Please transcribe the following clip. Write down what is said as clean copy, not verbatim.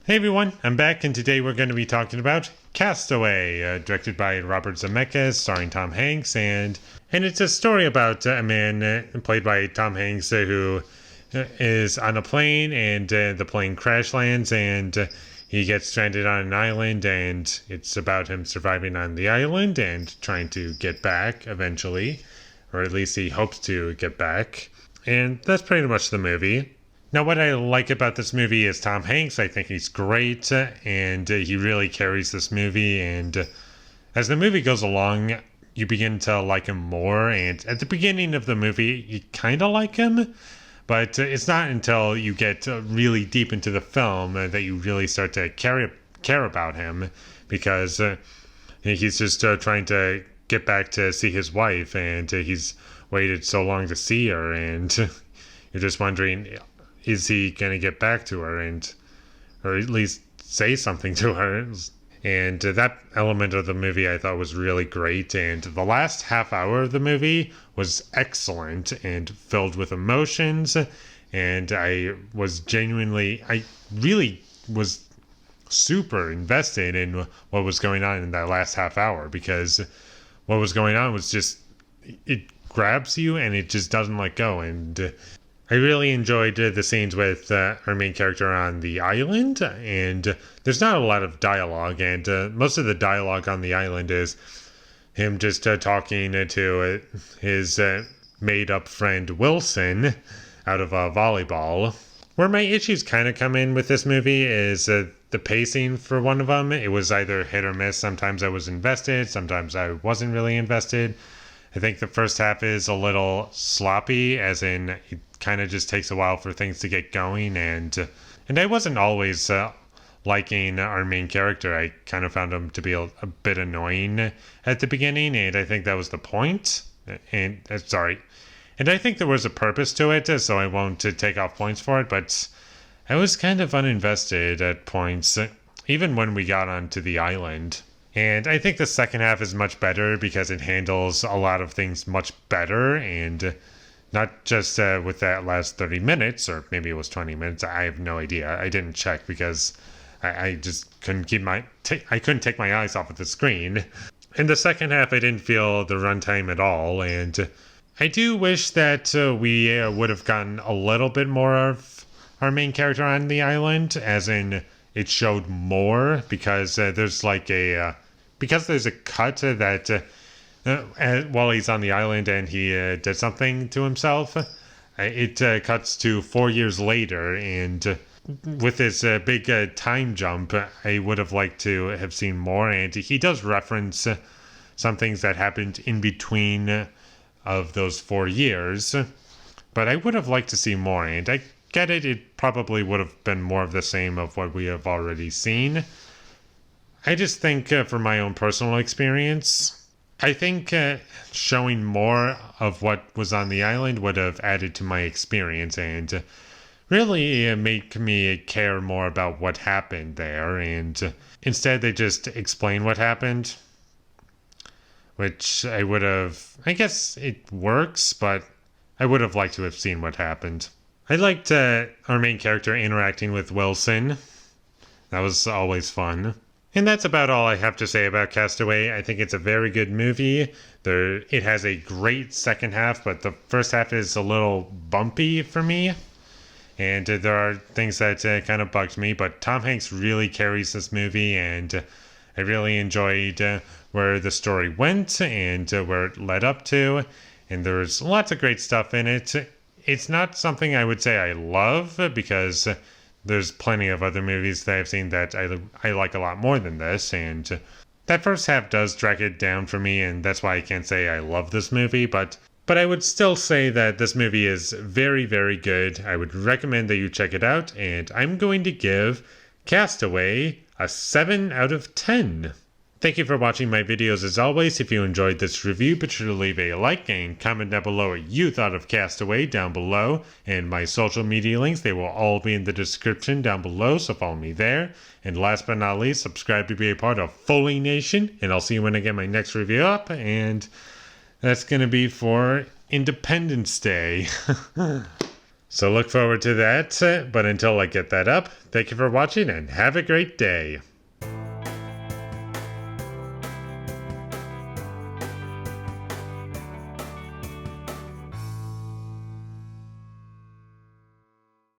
Hey everyone, I'm back, and today we're going to be talking about Castaway, directed by Robert Zemeckis, starring Tom Hanks, and it's a story about a man played by Tom Hanks who is on a plane, and the plane crash lands, and he gets stranded on an island, and it's about him surviving on the island and trying to get back eventually, or at least he hopes to get back, and that's pretty much the movie. Now, what I like about this movie is Tom Hanks. I think he's great, and he really carries this movie. And as the movie goes along, you begin to like him more. And at the beginning of the movie, you kind of like him, but it's not until you get really deep into the film that you really start to care about him, because he's just trying to get back to see his wife, and he's waited so long to see her, and you're just wondering, is he going to get back to her, or at least say something to her? And that element of the movie I thought was really great. And the last half hour of the movie was excellent and filled with emotions. And I really was super invested in what was going on in that last half hour, because what was going on was just, it grabs you and it just doesn't let go. And I really enjoyed the scenes with our main character on the island, and there's not a lot of dialogue, and most of the dialogue on the island is him just talking to his made-up friend Wilson out of volleyball. Where my issues kind of come in with this movie is the pacing for one of them. It was either hit or miss. Sometimes I was invested, sometimes I wasn't really invested. I think the first half is a little sloppy, as in it kind of just takes a while for things to get going, and I wasn't always liking our main character. I kind of found him to be a bit annoying at the beginning, and I think that was the point. And and I think there was a purpose to it, so I won't take off points for it, but I was kind of uninvested at points, even when we got onto the island. And I think the second half is much better because it handles a lot of things much better, and not just with that last 30 minutes, or maybe it was 20 minutes. I have no idea. I didn't check because I just couldn't I couldn't take my eyes off of the screen. In the second half, I didn't feel the runtime at all, and I do wish that we would have gotten a little bit more of our main character on the island, as in it showed more, because there's a cut that while he's on the island and he did something to himself, it cuts to 4 years later, and with this big time jump, I would have liked to have seen more. And he does reference some things that happened in between of those 4 years, but I would have liked to see more. And I get it probably would have been more of the same of what we have already seen. I just think from my own personal experience, I think showing more of what was on the island would have added to my experience and really make me care more about what happened there. And instead they just explain what happened, which I guess it works, but I would have liked to have seen what happened. I liked our main character interacting with Wilson. That was always fun. And that's about all I have to say about Castaway. I think it's a very good movie. It has a great second half, but the first half is a little bumpy for me. And there are things that kind of bugged me, but Tom Hanks really carries this movie, and I really enjoyed where the story went and where it led up to. And there's lots of great stuff in it. It's not something I would say I love, because there's plenty of other movies that I've seen that I like a lot more than this, and that first half does drag it down for me, and that's why I can't say I love this movie, but I would still say that this movie is very, very good. I would recommend that you check it out, and I'm going to give Castaway a 7 out of 10. Thank you for watching my videos as always. If you enjoyed this review, be sure to leave a like and comment down below what you thought of Castaway down below. And my social media links, they will all be in the description down below, so follow me there. And last but not least, subscribe to be a part of Foley Nation. And I'll see you when I get my next review up. And that's going to be for Independence Day. So look forward to that. But until I get that up, thank you for watching and have a great day.